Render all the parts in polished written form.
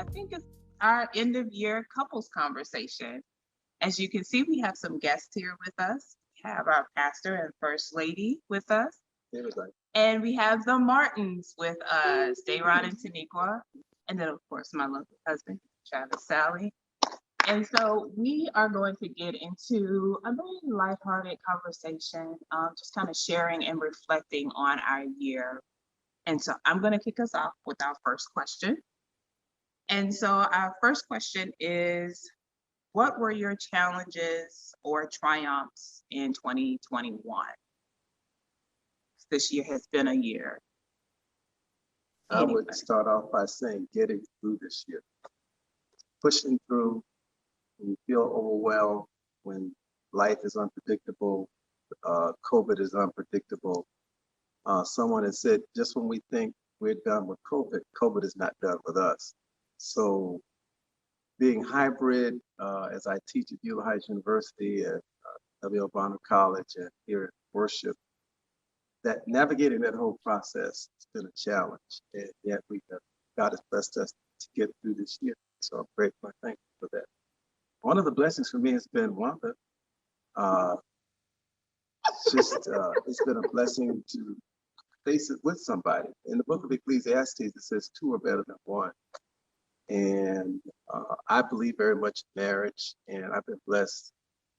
I think it's our end of year couples conversation. As you can see, we have some guests here with us. We have our pastor and first lady with us. Everybody. And we have the Martins with us, Dayron and Taniqua. And then, of course, my lovely husband, Travis Sally. And so we are going to get into a very lighthearted conversation, just kind of sharing and reflecting on our year. And so I'm going to kick us off with our first question. And so our first question is, what were your challenges or triumphs in 2021? This year has been a year. I would start off by saying getting through this year. Pushing through when you feel overwhelmed, when life is unpredictable, COVID is unpredictable. Someone has said, just when we think we're done with COVID, COVID is not done with us. So being hybrid, as I teach at Beulah Heights University, at W.L. Bonner College, and here at worship, that navigating that whole process has been a challenge, and yet God has blessed us to get through this year. So I'm grateful and thankful for that. One of the blessings for me has been Wanda. It's been a blessing to face it with somebody. In the book of Ecclesiastes, it says two are better than one. And I believe very much in marriage, and I've been blessed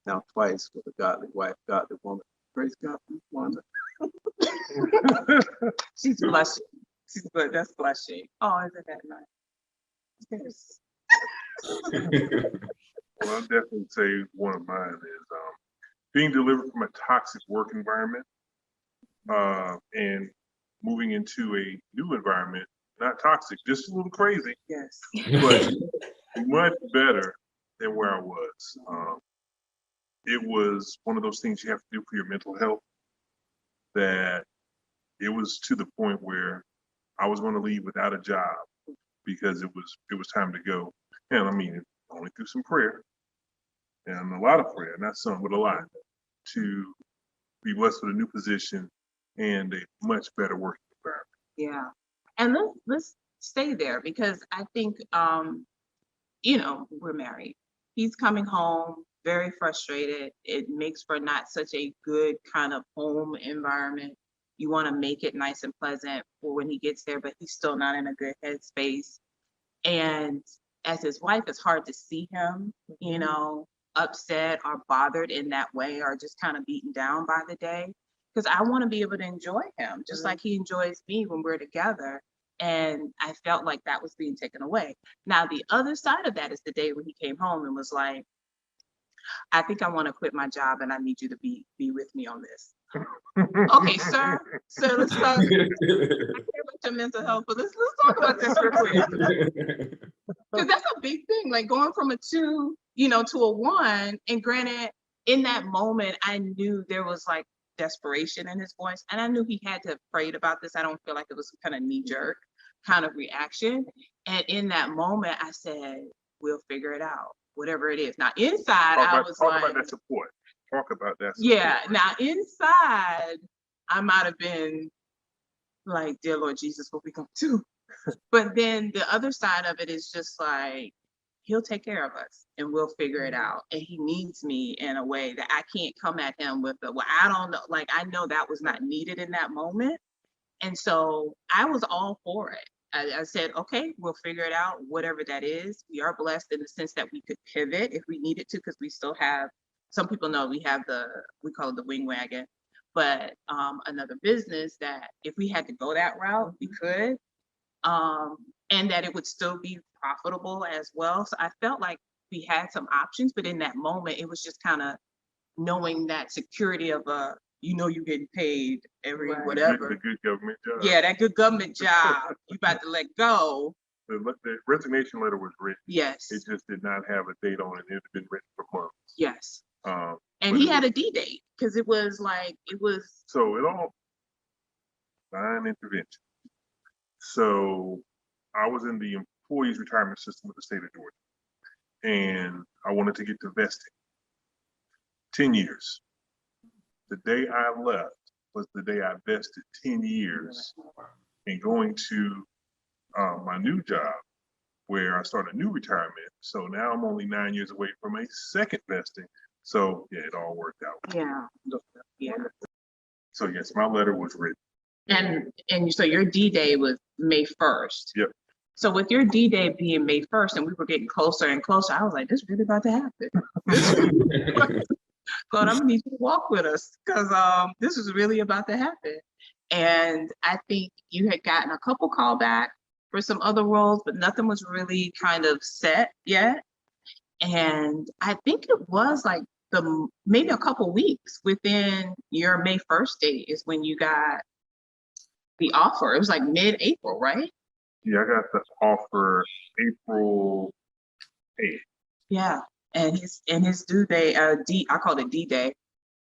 now twice with a godly wife, godly woman. Praise God for Wanda. She's blushing. She's good. That's blushing. Oh, isn't that nice? Yes. Well, I'll definitely say one of mine is being delivered from a toxic work environment and moving into a new environment, not toxic, just a little crazy, Yes. but much better than where I was. It was one of those things you have to do for your mental health, that it was to the point where I was going to leave without a job because it was time to go. And I mean, only through some prayer and a lot of prayer, not some, but a lot, to be blessed with a new position and a much better working environment. Yeah. And let's stay there, because I think we're married. He's coming home very frustrated. It makes for not such a good kind of home environment. You want to make it nice and pleasant for when he gets there, but he's still not in a good headspace. And as his wife, it's hard to see him, upset or bothered in that way, or just kind of beaten down by the day. Because I want to be able to enjoy him just like he enjoys me when we're together. And I felt like that was being taken away. Now, the other side of that is the day when he came home and was like, I think I want to quit my job and I need you to be with me on this. Okay, sir, let's talk. I care about your mental health, but let's talk about this real quick. Because that's a big thing, like going from a 2, to a 1. And granted, in that moment, I knew there was like desperation in his voice, and I knew he had to have prayed about this. I don't feel like it was kind of knee-jerk kind of reaction. And in that moment, I said, we'll figure it out, whatever it is. Now, inside, I was like, talk about that support. Talk about that support. Yeah, now inside, I might have been like, dear Lord Jesus, what we gonna do? But then the other side of it is just like, he'll take care of us and we'll figure it out. And he needs me in a way that I can't come at him with I don't know. Like, I know that was not needed in that moment. And so I was all for it. I said, okay, we'll figure it out, whatever that is. We are blessed in the sense that we could pivot if we needed to, because we still have, some people know we have we call it the wing wagon, but another business that if we had to go that route, we could. And that it would still be profitable as well. So I felt like we had some options, but in that moment, it was just kind of knowing that security of you're getting paid every whatever. The good government job. Yeah, that good government job. You about to let go. The resignation letter was written. Yes. It just did not have a date on it. It had been written for months. Yes. And he had a D date, because it was. So it all divine intervention. So I was in the employees retirement system of the state of Georgia, and I wanted to get to vesting. 10 years. The day I left was the day I vested 10 years, and going to my new job where I start a new retirement. So now I'm only 9 years away from a second vesting. So yeah, it all worked out. Yeah. Yeah. So yes, my letter was written. And so your D-Day was May 1st. Yep. So with your D-Day being May 1st and we were getting closer and closer, I was like, this really about to happen. God, I'm gonna need you to walk with us because this is really about to happen. And I think you had gotten a couple callbacks for some other roles, but nothing was really kind of set yet. And I think it was like maybe a couple weeks within your May 1st date is when you got the offer. It was like mid-April, right? Yeah, I got the offer April 8th. Yeah. And his due day, I called it D-Day,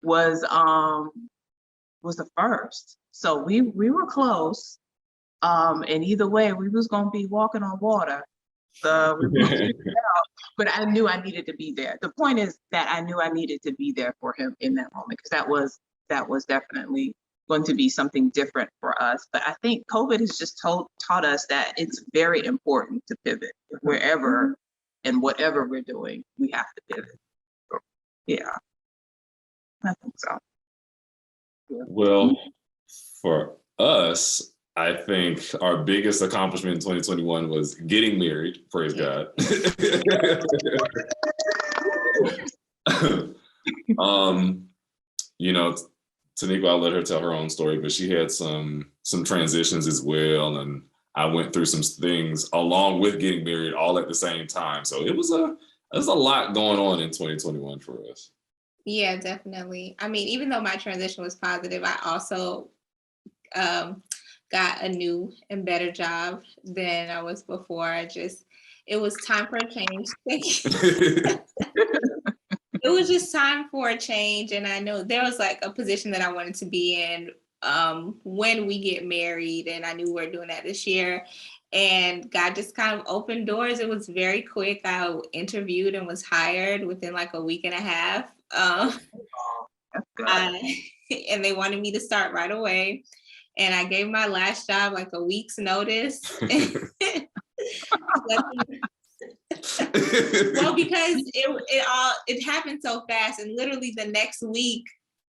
was the 1st. So we were close. And either way, we was gonna be walking on water. So we were figure it out. But I knew I needed to be there. The point is that I knew I needed to be there for him in that moment because that was definitely going to be something different for us. But I think COVID has just taught us that it's very important to pivot wherever and whatever we're doing. We have to pivot. Yeah, I think so. Well, for us, I think our biggest accomplishment in 2021 was getting married, praise God. You know, Tanika, I'll let her tell her own story, but she had some transitions as well. And I went through some things along with getting married all at the same time. So there's a lot going on in 2021 for us. Yeah, definitely. I mean, even though my transition was positive, I also got a new and better job than I was before. It was time for a change. It was just time for a change. And I know there was like a position that I wanted to be in when we get married. And I knew we were doing that this year. And God just kind of opened doors. It was very quick. I interviewed and was hired within like a week and a half. And they wanted me to start right away. And I gave my last job like a week's notice. Well, because it happened so fast, and literally the next week,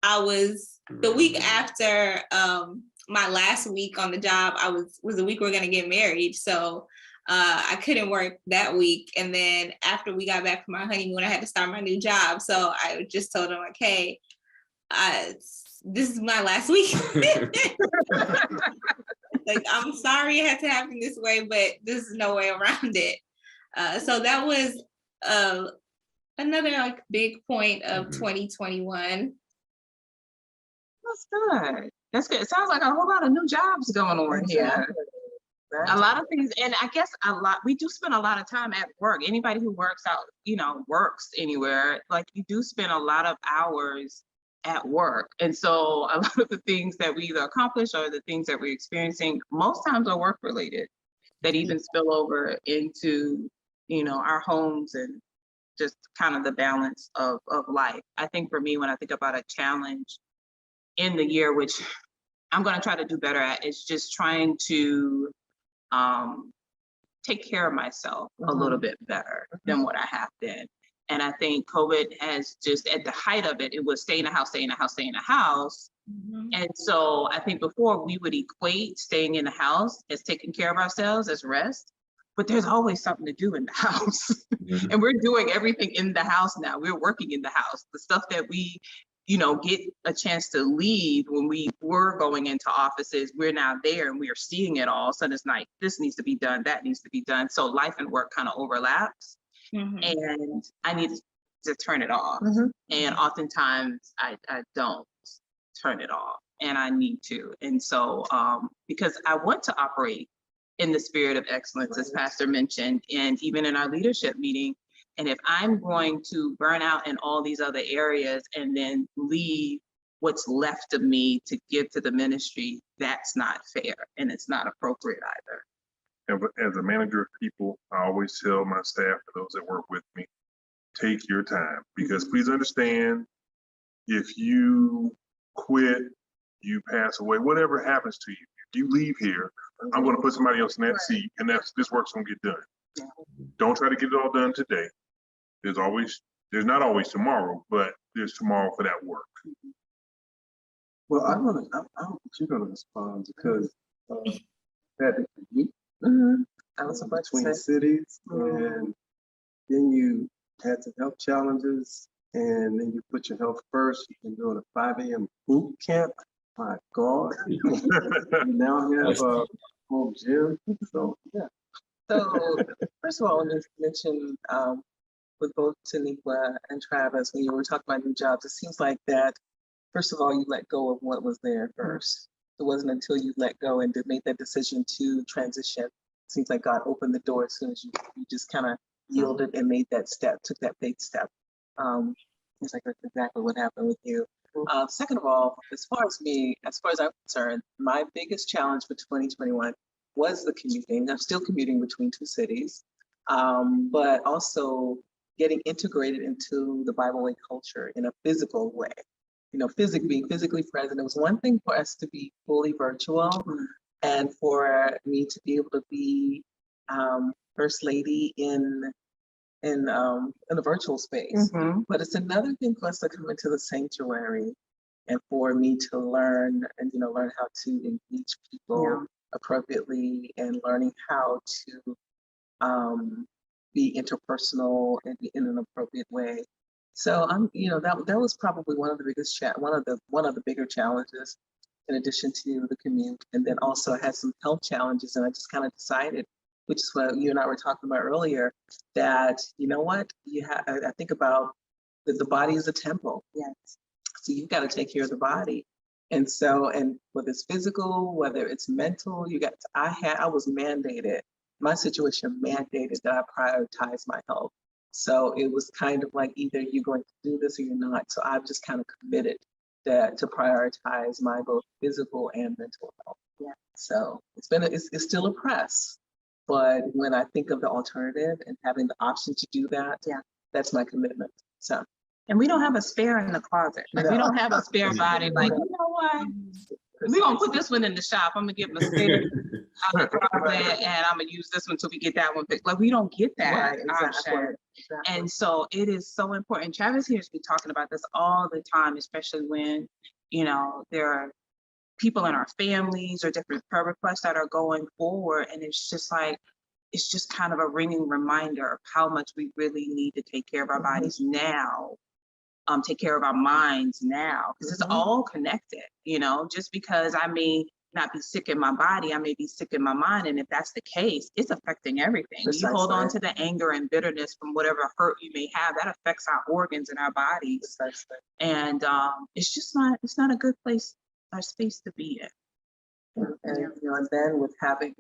the week after my last week on the job, was the week we're gonna get married. So I couldn't work that week, and then after we got back from our honeymoon, I had to start my new job. So I just told them like, hey, this is my last week. Like, I'm sorry it had to happen this way, but there's no way around it. So that was another like big point of 2021. That's good. That's good. It sounds like a whole lot of new jobs going on here. A lot of things, and I guess we do spend a lot of time at work. Anybody who works works anywhere, like you do spend a lot of hours at work. And so a lot of the things that we either accomplish or the things that we're experiencing most times are work related that even spill over into, our homes and just kind of the balance of life. I think for me, when I think about a challenge in the year, which I'm going to try to do better at, is just trying to take care of myself a little bit better than what I have been. And I think COVID has just, at the height of it, it was stay in the house, stay in the house, stay in the house. And so I think before we would equate staying in the house as taking care of ourselves as rest, but there's always something to do in the house. And we're doing everything in the house now. We're working in the house. The stuff that we, get a chance to leave when we were going into offices, we're now there and we are seeing it all. So it's like, this needs to be done, that needs to be done. So life and work kind of overlaps. And I need to turn it off. And oftentimes I don't turn it off, and I need to. And so because I want to operate in the spirit of excellence, as Pastor mentioned, and even in our leadership meeting. And if I'm going to burn out in all these other areas and then leave what's left of me to give to the ministry, that's not fair and it's not appropriate either. And as a manager of people, I always tell my staff and those that work with me, take your time, because please understand, if you quit, you pass away, whatever happens to you, if you leave here, I'm going to put somebody else in that seat, and this work's going to get done. Yeah. Don't try to get it all done today. There's not always tomorrow, but there's tomorrow for that work. Well, I don't think you're gonna respond because that you I was about to between say, cities, and then you had some health challenges, and then you put your health first. You've been doing a 5 a.m. boot camp. My God, you now have a home gym. So yeah. So, first of all, I want to mention with both Taniqua and Travis, when you were talking about new jobs, it seems like that, first of all, you let go of what was there first. It wasn't until you let go and made that decision to transition. It seems like God opened the door as soon as you just kind of yielded and made that step, took that faith step. Seems like that's exactly what happened with you. Second of all, as far as me, as far as I'm concerned, my biggest challenge for 2021 was the commuting. I'm still commuting between two cities, but also getting integrated into the Bible Way culture in a physical way. You know, being physically present. It was one thing for us to be fully virtual, and for me to be able to be first lady in a virtual space. But it's another thing for us to come into the sanctuary and for me to learn and learn how to engage people appropriately, and learning how to be interpersonal and be in an appropriate way. So that was probably one of the biggest one of the bigger challenges, in addition to the commute. And then also I had some health challenges, and I just kind of decided, which is what you and I were talking about earlier, that you know what, I think about that the body is a temple. Yes. So you've got to take care of the body. And so, and whether it's physical, whether it's mental, I was mandated, my situation mandated that I prioritize my health. So it was kind of like, either you're going to do this or you're not. So I've just kind of committed to prioritize my both physical and mental health. Yeah. So it's still a press, but when I think of the alternative and having the option to do that, that's my commitment. So. and we don't have a spare in the closet. Like, we don't have a spare body. Like, you know what? We're gonna put this one in the shop. I'm gonna give them a spare out of the closet, and I'm gonna use this one till we get that one fixed. Like, we don't get that option. Exactly. And so it is so important. Travis hears me talking about this all the time, especially when, there are people in our families or different prayer requests that are going forward. And it's just kind of a ringing reminder of how much we really need to take care of our bodies now. Take care of our minds now, because it's all connected. Just because I may not be sick in my body, I may be sick in my mind, and if that's the case, it's affecting everything. Precisely. You hold on to the anger and bitterness from whatever hurt you may have, that affects our organs and our bodies. Precisely. And it's not a good place or space to be in. And then with having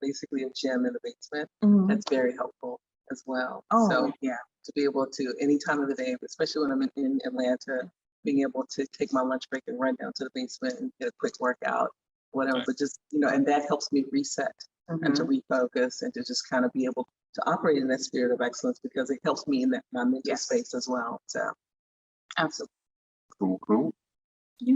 basically a gym in the basement, that's very helpful as well. Oh, so yeah. To be able to, any time of the day, especially when I'm in Atlanta, being able to take my lunch break and run down to the basement and get a quick workout, whatever. Right. But just, and that helps me reset and to refocus and to just kind of be able to operate in that spirit of excellence, because it helps me in my mental space as well. So, absolutely. Cool. Yeah.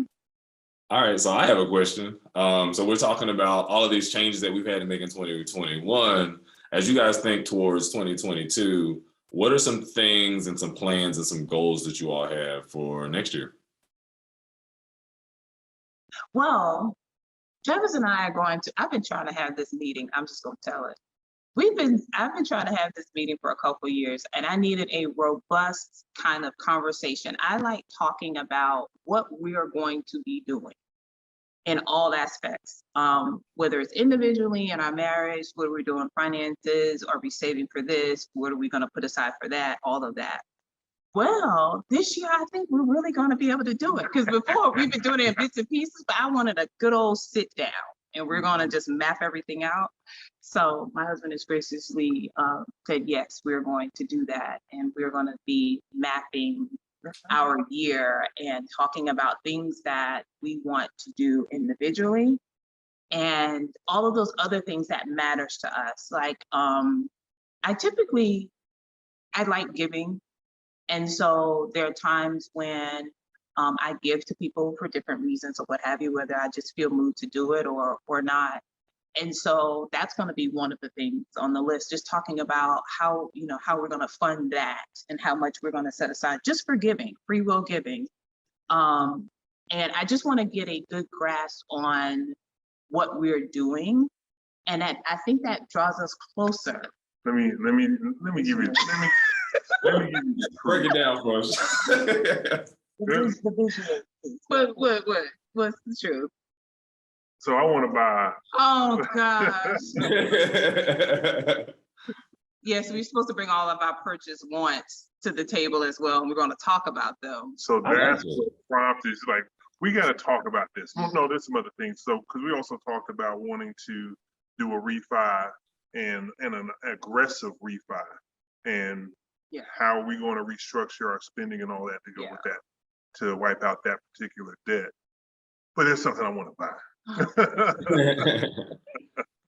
All right, so I have a question. So we're talking about all of these changes that we've had to make in 2021. As you guys think towards 2022, what are some things and some plans and some goals that you all have for next year? Well, Travis and I are I've been trying to have this meeting. I'm just going to tell it. I've been trying to have this meeting for a couple of years, and I needed a robust kind of conversation. I like talking about what we are going to be doing in all aspects, whether it's individually in our marriage, what are we doing finances, are we saving for this, what are we going to put aside for that, all of that. Well, this year, I think we're really going to be able to do it, because before we've been doing it in bits and pieces, but I wanted a good old sit down, and we're going to just map everything out. So my husband has graciously said, yes, we're going to do that. And we're going to be mapping our year and talking about things that we want to do individually and all of those other things that matters to us. Like, I like giving. And so there are times when I give to people for different reasons or what have you, whether I just feel moved to do it or not. And so that's going to be one of the things on the list, just talking about how, how we're going to fund that and how much we're going to set aside just for giving, free will giving. And I just want to get a good grasp on what we're doing. And I think that draws us closer. Let me give you, Break it down for us. The vision. What's the truth? So I want to buy. Oh gosh. Yes, we're supposed to bring all of our purchase wants to the table as well, and we're going to talk about them. So that's what prompted, like, we got to talk about this. Well, no, there's some other things. So, because we also talked about wanting to do a refi and an aggressive refi, and how are we going to restructure our spending and all that to go with that, to wipe out that particular debt. But there's something I want to buy.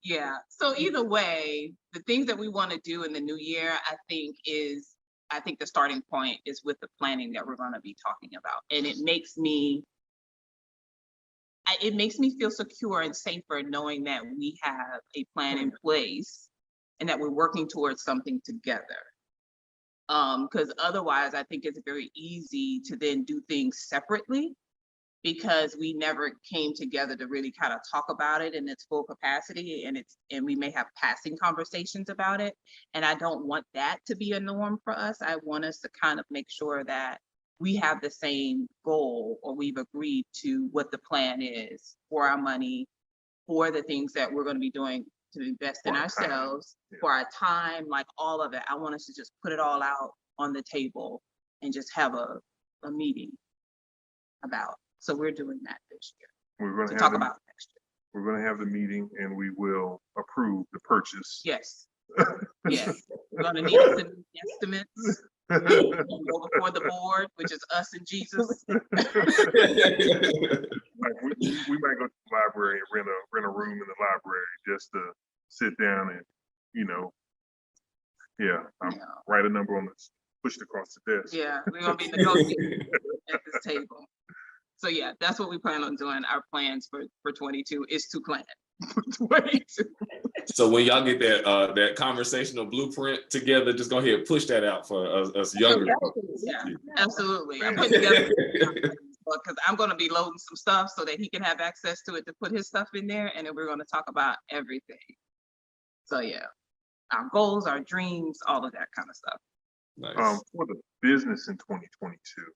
Yeah. So either way, the things that we want to do in the new year, I think the starting point is with the planning that we're going to be talking about. And it makes me feel secure and safer knowing that we have a plan in place and that we're working towards something together. Because otherwise, I think it's very easy to then do things separately, because we never came together to really kind of talk about it in its full capacity, and we may have passing conversations about it. And I don't want that to be a norm for us. I want us to kind of make sure that we have the same goal, or we've agreed to what the plan is for our money, for the things that we're going to be doing to invest in ourselves, for our time, like all of it. I want us to just put it all out on the table and just have a meeting about. So we're doing that this year. We're going to talk about next year. We're going to have the meeting, and we will approve the purchase. Yes. Yes. We're going to need some estimates. Go before the board, which is us and Jesus. Like we might go to the library and rent a room in the library just to sit down and, write a number on this, push it across the desk. Yeah, we're gonna be negotiating at this table. So yeah, that's what we plan on doing. Our plans for 22 is to plan for 22. So when y'all get that conversational blueprint together, just go ahead and push that out for us younger. Yeah, absolutely. I'm putting together because I'm going to be loading some stuff so that he can have access to it to put his stuff in there, and then we're going to talk about everything. So yeah, our goals, our dreams, all of that kind of stuff. Nice. For the business in 2022,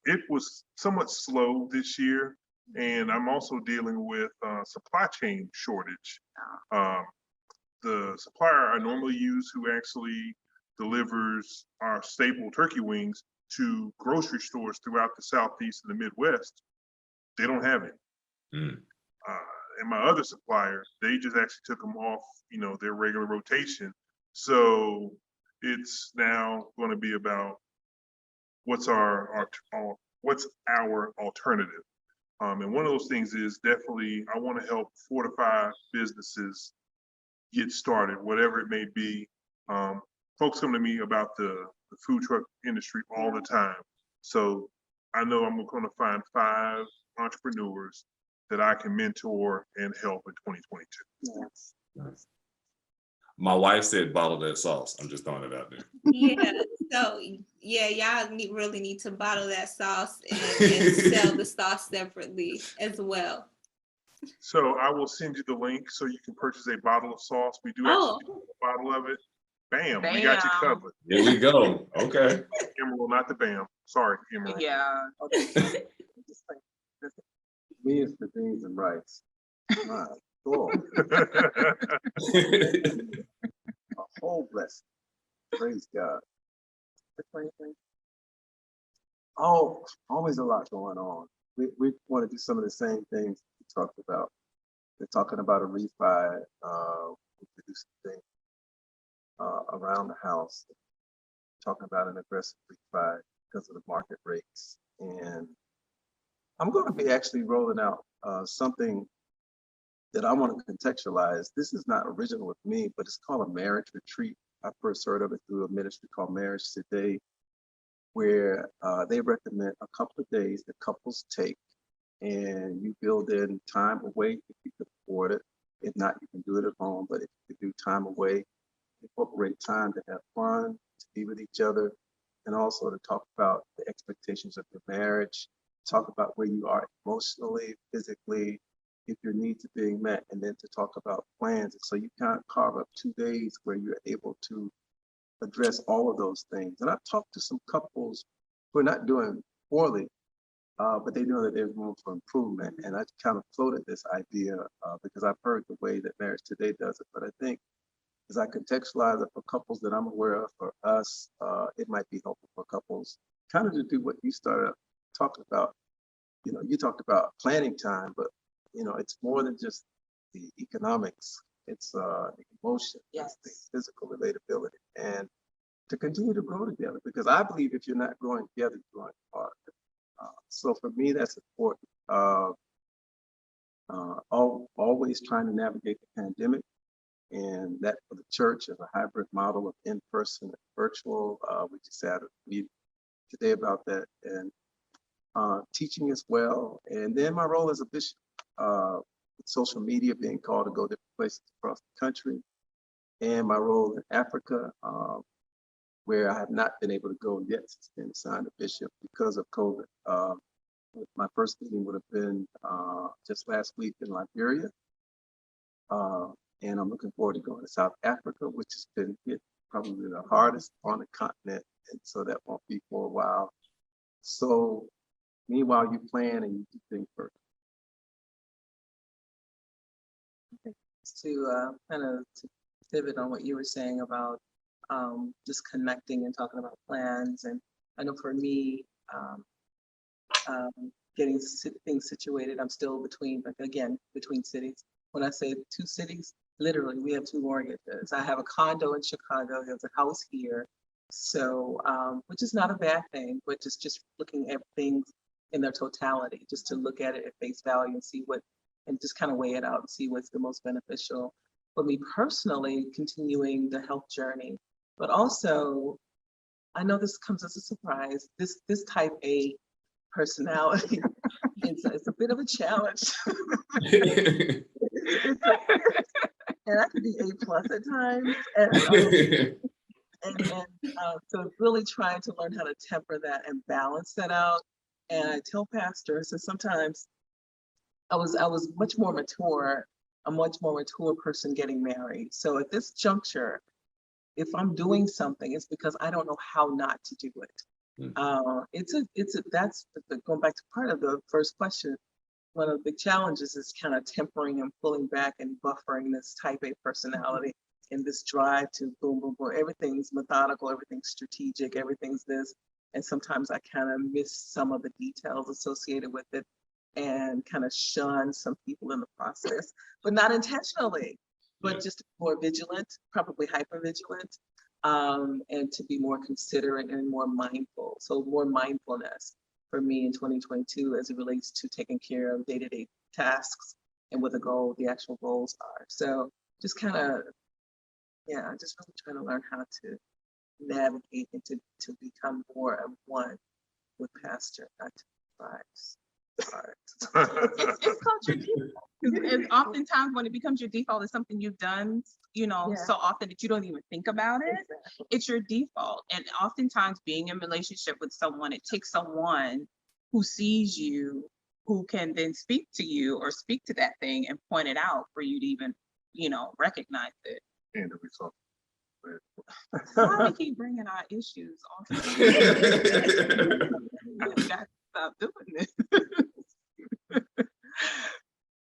it was somewhat slow this year. And I'm also dealing with supply chain shortage. The supplier I normally use, who actually delivers our staple turkey wings to grocery stores throughout the Southeast and the Midwest, they don't have it. And my other supplier, they just actually took them off, their regular rotation. So it's now going to be about what's our alternative. And one of those things is definitely, I want to help fortify businesses get started, whatever it may be. Folks come to me about the food truck industry all the time. So I know I'm going to find 5 entrepreneurs that I can mentor and help in 2022. Yes. Nice. My wife said bottle that sauce. I'm just throwing it out there. Yeah. So y'all really need to bottle that sauce and sell the sauce separately as well. So I will send you the link so you can purchase a bottle of sauce. We do actually have a bottle of it. Bam, we got you covered. Here we go. Okay. Emerald, not the bam. Sorry, Emerald. Yeah. Me, it's the beans and rice. My God. A whole blessing. Praise God. Oh, always a lot going on. We want to do some of the same things we talked about. They're talking about a refi. We could do some things around the house. Talking about an aggressive refi because of the market rates. And I'm going to be actually rolling out something that I want to contextualize. This is not original with me, but it's called a marriage retreat. I first heard of it through a ministry called Marriage Today, where they recommend a couple of days that couples take, and you build in time away if you can afford it. If not, you can do it at home, but if you can do time away, incorporate time to have fun, to be with each other, and also to talk about the expectations of your marriage, talk about where you are emotionally, physically, if your needs are being met, and then to talk about plans. And so you can't carve up 2 days where you're able to address all of those things. And I've talked to some couples who are not doing poorly, but they know that there's room for improvement. And I kind of floated this idea because I've heard the way that Marriage Today does it. But I think as I contextualize it for couples that I'm aware of, for us, it might be helpful for couples kind of to do what you started talking about. You know, you talked about planning time, but you know, it's more than just the economics. It's the emotion, Yes. it's the physical relatability, and to continue to grow together. Because I believe if you're not growing together, you're growing apart. So for me, that's important. Always trying to navigate the pandemic, and that for the church is a hybrid model of in-person and virtual. We just had a meeting today about that, and teaching as well. And then my role as a bishop, with social media, being called to go different places across the country, and my role in Africa, where I have not been able to go yet since being assigned a bishop because of COVID. My first meeting would have been just last week in Liberia. And I'm looking forward to going to South Africa, which has been hit probably the hardest on the continent. And so that won't be for a while. So meanwhile, you plan and you do things first. To kind of pivot on what you were saying about just connecting and talking about plans. And I know for me, getting things situated, I'm still between, like again, between cities. When I say 2 cities, literally we have 2 mortgages. I have a condo in Chicago, there's a house here. So, which is not a bad thing, but just looking at things in their totality, just to look at it at face value and see what, and just kind of weigh it out and see what's the most beneficial. For me personally, continuing the health journey, but also, I know this comes as a surprise, this type A personality, it's a bit of a challenge. And I could be A+ at times. So really trying to learn how to temper that and balance that out. And I tell pastors that sometimes I was much more mature, a much more mature person getting married. So at this juncture, if I'm doing something, it's because I don't know how not to do it. That's going back to part of the first question. One of the big challenges is kind of tempering and pulling back and buffering this type A personality and this drive to boom, boom, boom. Everything's methodical, everything's strategic, everything's this. And sometimes I kind of miss some of the details associated with it and kind of shun some people in the process, but not intentionally, but just more vigilant, probably hyper vigilant, and to be more considerate and more mindful. So more mindfulness for me in 2022 as it relates to taking care of day-to-day tasks and what the actual goals are. So just kind of, yeah, just really trying to learn how to navigate and to become more of one with Pastor, not two tribes. It's called your default. And oftentimes when it becomes your default, it's something you've done, so often that you don't even think about it. Exactly. It's your default. And oftentimes being in relationship with someone, it takes someone who sees you, who can then speak to you or speak to that thing and point it out for you to even, recognize it. And the result. Why do we keep bringing our issues on? We got to stop doing this.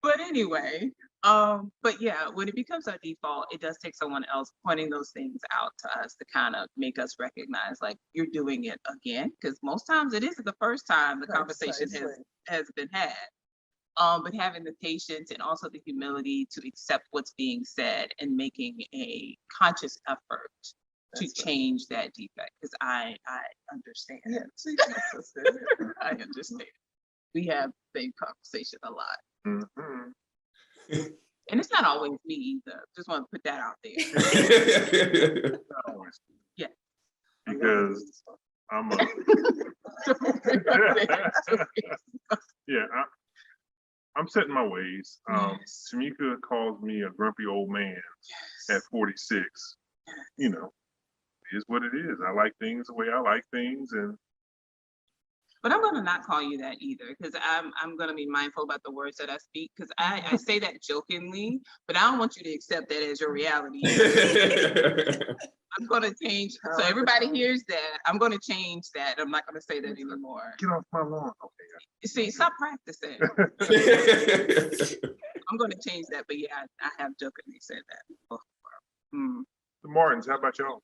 But anyway, but yeah, when it becomes our default, it does take someone else pointing those things out to us to kind of make us recognize, like, you're doing it again, because most times it isn't the first time the conversation has been had. But having the patience and also the humility to accept what's being said and making a conscious effort to change that defect, because I understand. Yeah, I understand. We have the same conversation a lot. Mm-hmm. And it's not always me either. Just want to put that out there. Yeah. Because I'm a yeah, I'm set in my ways. Yes. Tamika calls me a grumpy old man at 46. You know, it is what it is. I like things the way I like things, and But I'm gonna not call you that either, because I'm gonna be mindful about the words that I speak, because I say that jokingly, but I don't want you to accept that as your reality either. I'm gonna change, so everybody hears that, I'm gonna change that. I'm not gonna say that anymore. get off my lawn. Okay. See, stop practicing. I'm gonna change that, but yeah, I have jokingly said that before. The Martins, how about y'all?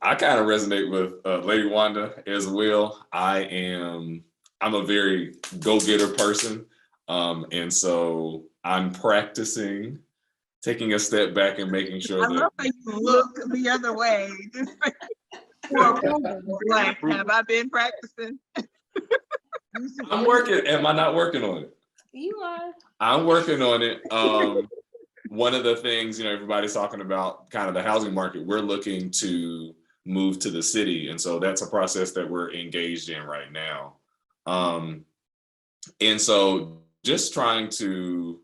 I kind of resonate with Lady Wanda as well. I'm a very go-getter person. And so I'm practicing taking a step back and making sure I that love how you look the other way. For approval. Like, have I been practicing? I'm working. Am I not working on it? You are. I'm working on it. One of the things, everybody's talking about kind of the housing market, we're looking to move to the city. And so that's a process that we're engaged in right now. And so just trying to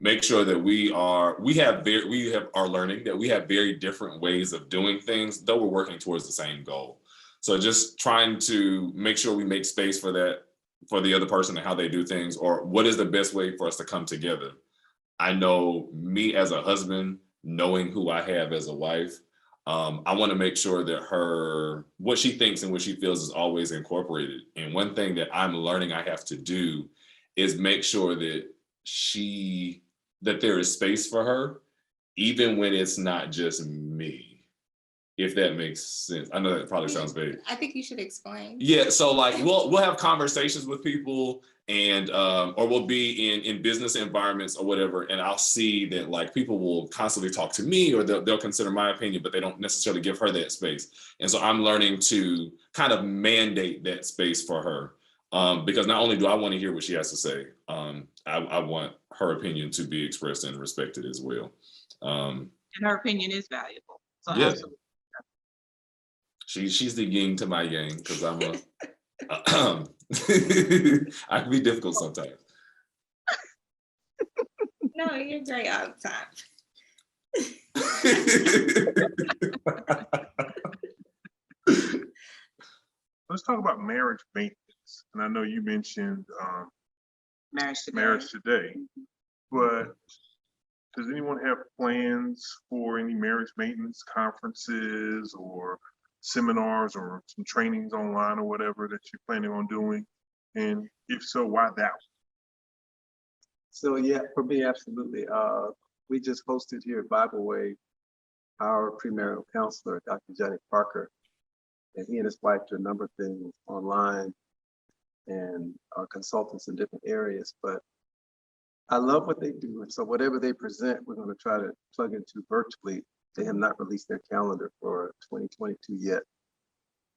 make sure that we are learning that we have very different ways of doing things, though we're working towards the same goal. So just trying to make sure we make space for that, for the other person and how they do things, or what is the best way for us to come together. I know me as a husband, knowing who I have as a wife, I want to make sure that what she thinks and what she feels is always incorporated. And one thing that I'm learning I have to do is make sure that there is space for her, even when it's not just me, if that makes sense. I know that probably sounds vague. I think you should explain. Yeah, so like we'll have conversations with people, and or we'll be in business environments or whatever, and I'll see that like people will constantly talk to me, or they'll consider my opinion, but they don't necessarily give her that space. And so I'm learning to kind of mandate that space for her, because not only do I want to hear what she has to say, I want her opinion to be expressed and respected as well. And her opinion is valuable. So yeah. absolutely. She's the yin to my yang, because I'm I can be difficult sometimes. No, you're great all the time. Let's talk about marriage maintenance. And I know you mentioned marriage today, but does anyone have plans for any marriage maintenance conferences or seminars or some trainings online or whatever that you're planning on doing? And if so, why that one? So yeah, for me, absolutely. We just hosted here at Bible Way our premarital counselor, Dr. Johnny Parker, and he and his wife do a number of things online and are consultants in different areas. But I love what they do, and so whatever they present, we're going to try to plug into virtually. They have not released their calendar for 2022 yet.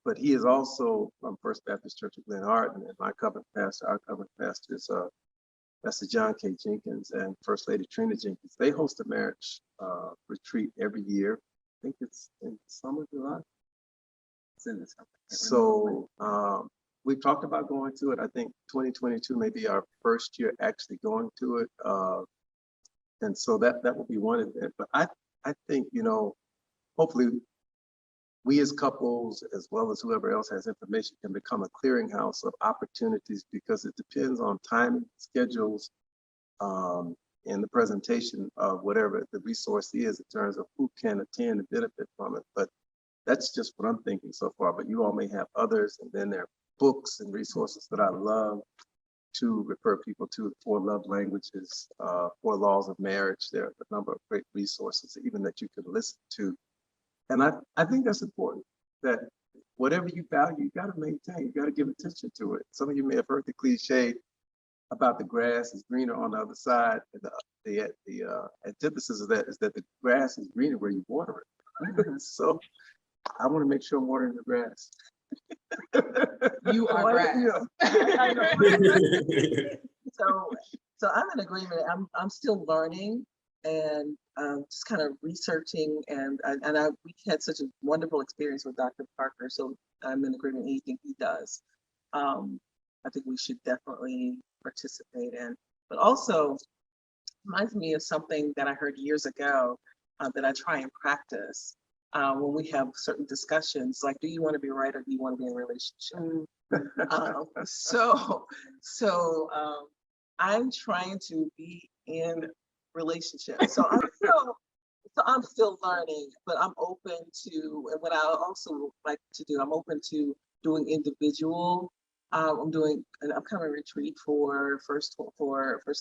But he is also from First Baptist Church of Glen Arden, and our covenant pastor is Pastor John K. Jenkins and First Lady Trina Jenkins. They host a marriage retreat every year. I think it's in summer, July. It's in the summer. So we've talked about going to it. I think 2022 may be our first year actually going to it. And so that will be one event. But I think, hopefully we as couples, as well as whoever else has information, can become a clearinghouse of opportunities, because it depends on timing, schedules, and the presentation of whatever the resource is in terms of who can attend and benefit from it. But that's just what I'm thinking so far. But you all may have others, and then there are books and resources that I love to refer people to: 4 Love Languages, 4 Laws of Marriage. There are a number of great resources even that you can listen to. And I think that's important, that whatever you value, you got to maintain, you got to give attention to it. Some of you may have heard the cliche about the grass is greener on the other side. And the antithesis of that is that the grass is greener where you water it. So I want to make sure I'm watering the grass. You are grass. I know. So I'm in agreement. I'm still learning and just kind of researching, and we had such a wonderful experience with Dr. Parker. So I'm in agreement with anything he does. I think we should definitely participate in. But also reminds me of something that I heard years ago that I try and practice when we have certain discussions, like, do you want to be right or do you want to be in a relationship? So I'm trying to be in relationships. So I'm still learning, but I'm open to, and what I also like to do, I'm open to doing individual. I'm doing an upcoming retreat for first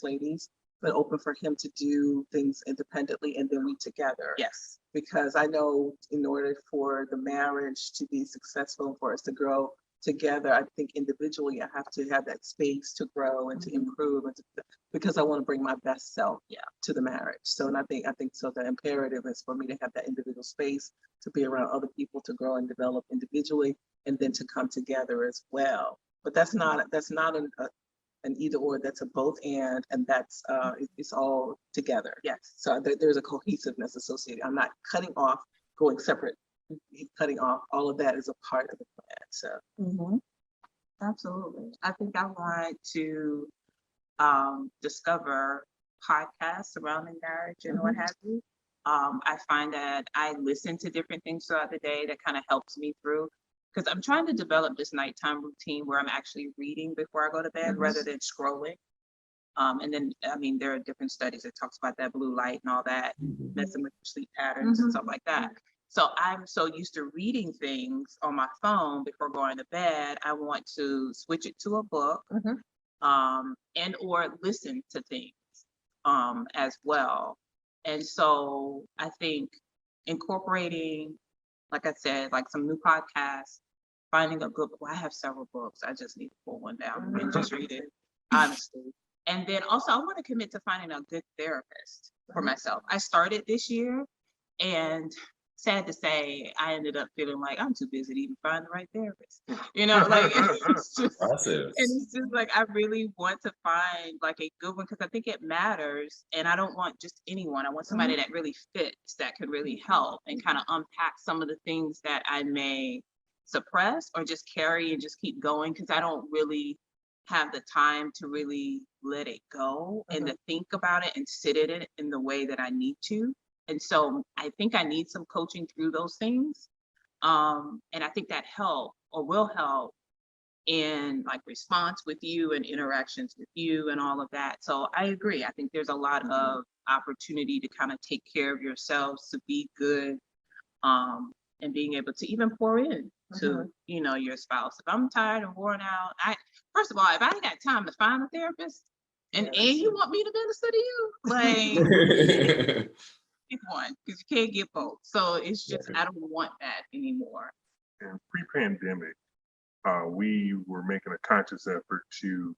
ladies, but open for him to do things independently and then we together. Yes. Because I know in order for the marriage to be successful, for us to grow together, I think individually I have to have that space to grow and to improve, and because I want to bring my best self to the marriage. So, and I think so the imperative is for me to have that individual space to be around other people, to grow and develop individually, and then to come together as well. But that's not an either or, that's a both and that's it's all together. Yes. So there's a cohesiveness associated. I'm not cutting off, going separate, cutting off. All of that is a part of the plan. So Absolutely. I think I want to discover podcasts surrounding marriage and what have you. I find that I listen to different things throughout the day that kind of helps me through, because I'm trying to develop this nighttime routine where I'm actually reading before I go to bed rather than scrolling. And then, I mean, there are different studies that talks about that blue light and all that, messing with your sleep patterns and stuff like that. So I'm so used to reading things on my phone before going to bed. I want to switch it to a book, and or listen to things as well. And so I think incorporating, like I said, like some new podcasts, finding a good book. Well, I have several books. I just need to pull one down and just read it, honestly. And then also I want to commit to finding a good therapist for myself. I started this year, and sad to say, I ended up feeling like I'm too busy to even find the right therapist. You know, like it's just, Process. and it's just like I really want to find like a good one, because I think it matters. And I don't want just anyone. I want somebody that really fits, that can really help and kind of unpack some of the things that I may suppress or just carry and just keep going, because I don't really have the time to really let it go and to think about it and sit in it in the way that I need to. And so I think I need some coaching through those things. And I think that will help in like response with you and interactions with you and all of that. So I agree. I think there's a lot of opportunity to kind of take care of yourselves, to be good, and being able to even pour in to, you know, your spouse. If I'm tired and worn out, first of all, if I ain't got time to find a therapist and you want me to minister to you, like pick one, because you can't get both. So it's just, I don't want that anymore. And pre-pandemic, we were making a conscious effort to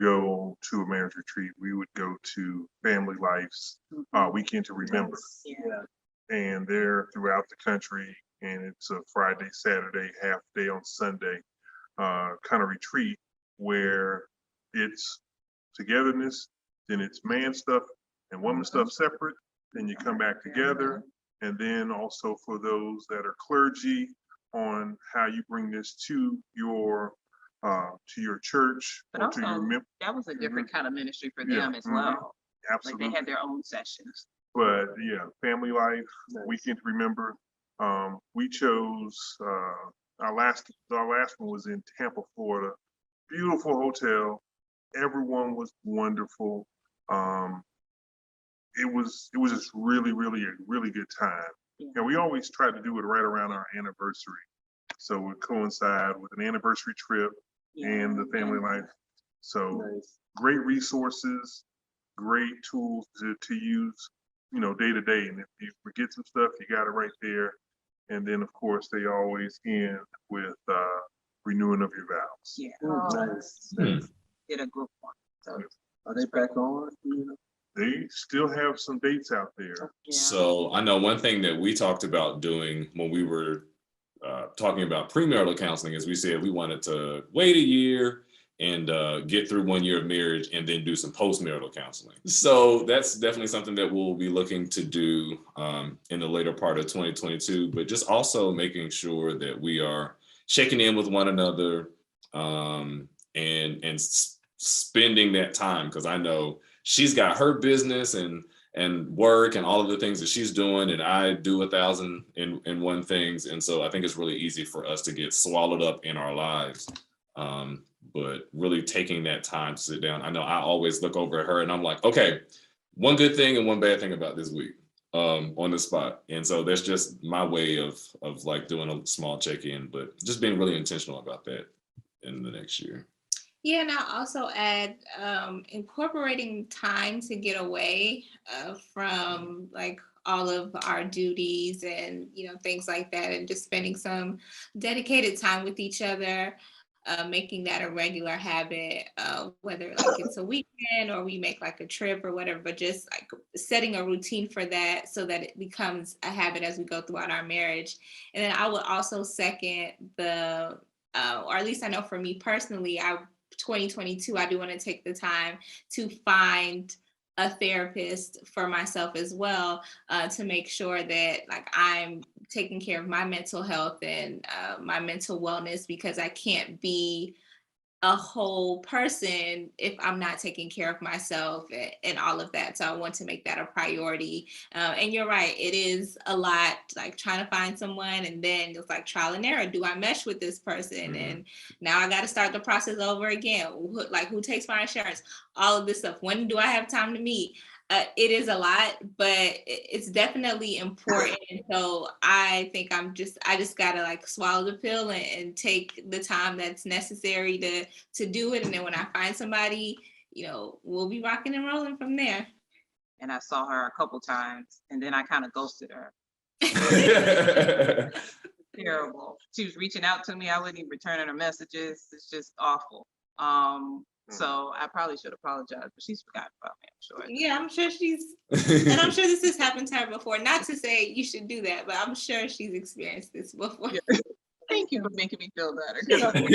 go to a marriage retreat. We would go to Family Life's Weekend to Remember. And they're throughout the country, and it's a Friday, Saturday, half day on Sunday kind of retreat where it's togetherness, then it's man stuff and woman stuff separate, then you come back together. And then also for those that are clergy, on how you bring this to your church, But or to also, your that was a different kind of ministry for them as well. Absolutely. Like they had their own sessions. But yeah, Family Life, Weekend to Remember. We chose our last one was in Tampa, Florida. Beautiful hotel. Everyone was wonderful. It was just really a really good time. And we always try to do it right around our anniversary, so it would coincide with an anniversary trip and the Family Life. So great resources, great tools to use, you know, day to day. And if you forget some stuff, you got it right there. And then of course they always end with renewing of your vows. Nice. Did a good one. So are they back on? They still have some dates out there. So I know one thing that we talked about doing when we were talking about premarital counseling is we said we wanted to wait a year and get through 1 year of marriage and then do some postmarital counseling. So that's definitely something that we'll be looking to do in the later part of 2022, but just also making sure that we are checking in with one another and spending that time, because I know she's got her business and work and all of the things that she's doing, and I do 1,000 and one things, and so I think it's really easy for us to get swallowed up in our lives. But really taking that time to sit down. I know I always look over at her and I'm like, okay, one good thing and one bad thing about this week, on the spot. And so that's just my way of like doing a small check-in, but just being really intentional about that in the next year. Yeah, and I'll also add incorporating time to get away from like all of our duties and things like that, and just spending some dedicated time with each other, making that a regular habit, whether like it's a weekend or we make like a trip or whatever, but just like setting a routine for that so that it becomes a habit as we go throughout our marriage. And then I would also second the, or at least I know for me personally, 2022, I do want to take the time to find a therapist for myself as well, to make sure that like I'm taking care of my mental health and my mental wellness, because I can't be a whole person if I'm not taking care of myself and all of that. So I want to make that a priority. And you're right, it is a lot, like trying to find someone, and then it's like trial and error. Do I mesh with this person? And now I got to start the process over again. Like, who takes my insurance? All of this stuff. When do I have time to meet? It is a lot, but it's definitely important. And so I think I just gotta like swallow the pill and take the time that's necessary to do it. And then when I find somebody, we'll be rocking and rolling from there. And I saw her a couple times, and then I kind of ghosted her. Terrible. She was reaching out to me. I wasn't even returning her messages. It's just awful. So I probably should apologize, but she's forgotten about me, I'm sure. Yeah, I'm sure and I'm sure this has happened to her before. Not to say you should do that, but I'm sure she's experienced this before. Yeah. Thank you for making me feel better. I don't want to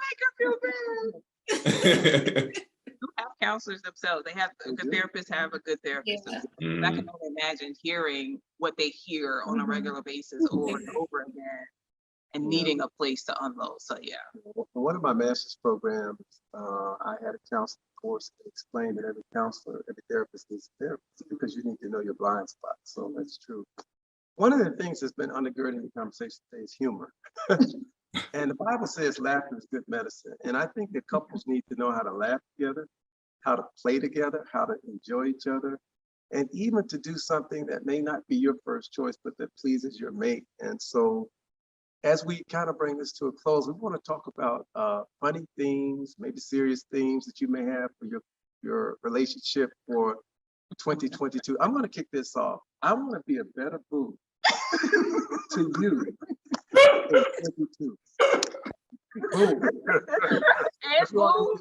make her feel bad. Who have counselors themselves. They have a good therapists, have a good therapist. Yeah. I can only imagine hearing what they hear on a regular basis over and over again, and needing a place to unload. So yeah. For one of my master's programs, I had a counseling course that explained that every counselor, every therapist needs a therapist, because you need to know your blind spots. So that's true. One of the things that's been undergirding the conversation today is humor. And the Bible says laughter is good medicine. And I think that couples need to know how to laugh together, how to play together, how to enjoy each other, and even to do something that may not be your first choice, but that pleases your mate. And so as we kind of bring this to a close, we want to talk about funny themes, maybe serious themes that you may have for your relationship for 2022. I'm going to kick this off. I want to be a better boo to you in 2022. Boom. And boom.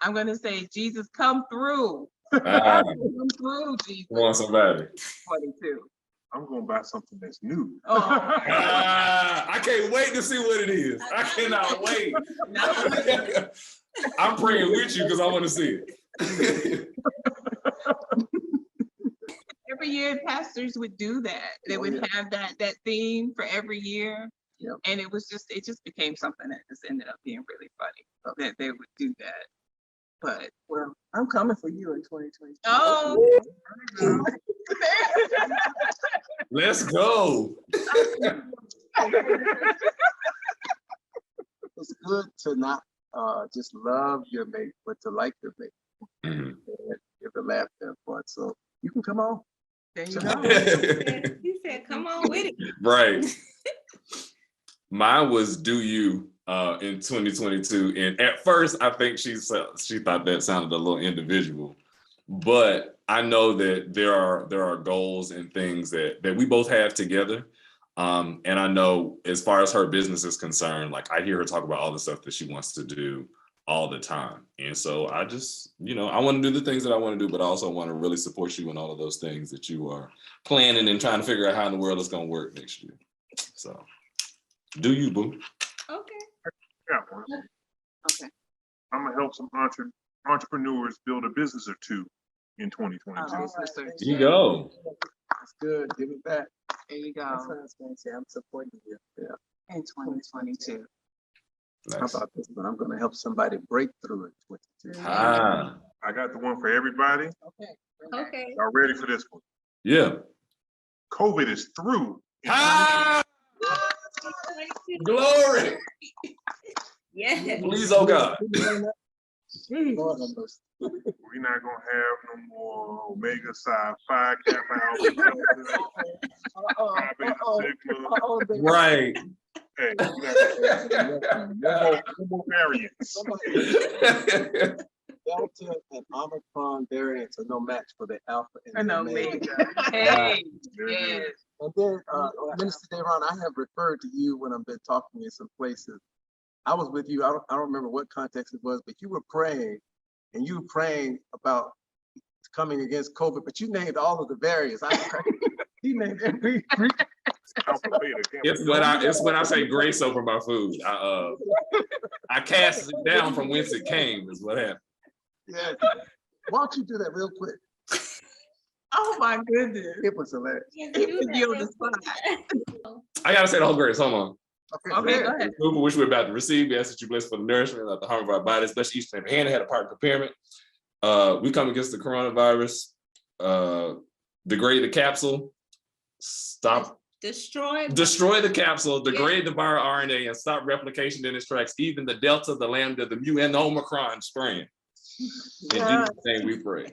I'm going to say, Jesus, come through. Come through, Jesus. Come on, somebody. 22. I'm gonna buy something that's new. Oh. I can't wait to see what it is. I cannot wait. I'm praying with you because I want to see it. Every year, pastors would do that. They would have that theme for every year. Yep. And it just became something that just ended up being really funny that they would do that. But Well, I'm coming for you in 2022. oh, Let's go. It's good to not just love your mate, but to like your mate. Mhm. And give a laugh and fun. So you can come on. there you go. He said, come on with it. Right. Mine was Do You in 2022. And at first, I think she thought that sounded a little individual. But I know that there are goals and things that we both have together. And I know as far as her business is concerned, like I hear her talk about all the stuff that she wants to do all the time. And so I just, I want to do the things that I want to do, but I also want to really support you in all of those things that you are planning and trying to figure out how in the world it's going to work next year. So do you, boo? Okay. Yeah, well, Okay. I'm gonna help some entrepreneurs build a business or two in 2022. There Here you go. That's good. Give it back. you That's go. what I was going to say. I'm supporting you. Yeah. In 2022. How Nice. about this one? I'm gonna help somebody break through it. 22. Ah, I got the one for everybody. Okay. Okay. Y'all ready for this one? yeah. COVID is through. Ah, glory. Yes. Please, oh God. Lord have mercy. We're not gonna have no more Omega Psi Phi Kappa Alpha Delta, Phi Beta Sigma. Right. Hey, no more variants. Delta and Omicron variants are no match for the Alpha and An the Omega. Omega. Hey, Very yes. good. And then, Minister Davon, I have referred to you when I've been talking in some places. I was with you. I don't remember what context it was, but you were praying, and you were praying about coming against COVID. But you named all of the variants. He named every. Alpha Beta Gamma. It's when I say grace over my food. I cast it down from whence it came. Is what happened. Yeah. Why don't you do that real quick? Oh my goodness. It was hilarious. Yes, He do put that you on real the spot. quick. I gotta say the whole grace. Hold on. Okay, go ahead. Food for which we're about to receive, we ask that you bless for the nourishment of the harm of our bodies. Bless each and every hand that had a part in preparing it. We come against the coronavirus. Degrade the capsule. Stop. Destroy. Destroy the capsule. Degrade the viral RNA and stop replication in its tracks. Even the Delta, the Lambda, the Mu, and the Omicron strain. In Jesus' name we pray.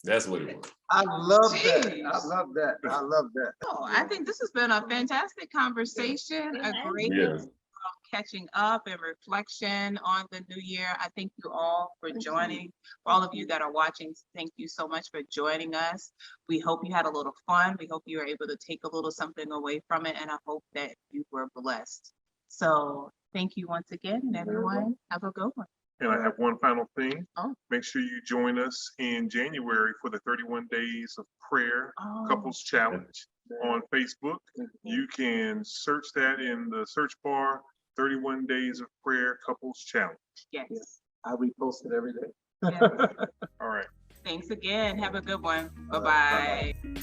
That's what it was. I love that. Jeez. I love that. I love that. Oh, I think this has been a fantastic conversation, a great Yeah. catching up and reflection on the new year. I thank you all for joining. For all of you that are watching, thank you so much for joining us. We hope you had a little fun. We hope you were able to take a little something away from it, and I hope that you were blessed. So thank you once again, and everyone have a good one. And I have one final thing. Oh. Make sure you join us in January for the 31 Days of Prayer Oh. Couples Challenge on Facebook. You can search that in the search bar, 31 Days of Prayer Couples Challenge. Yes. I repost it every day. Yes. All right. Thanks again. Have a good one. All right. Bye-bye.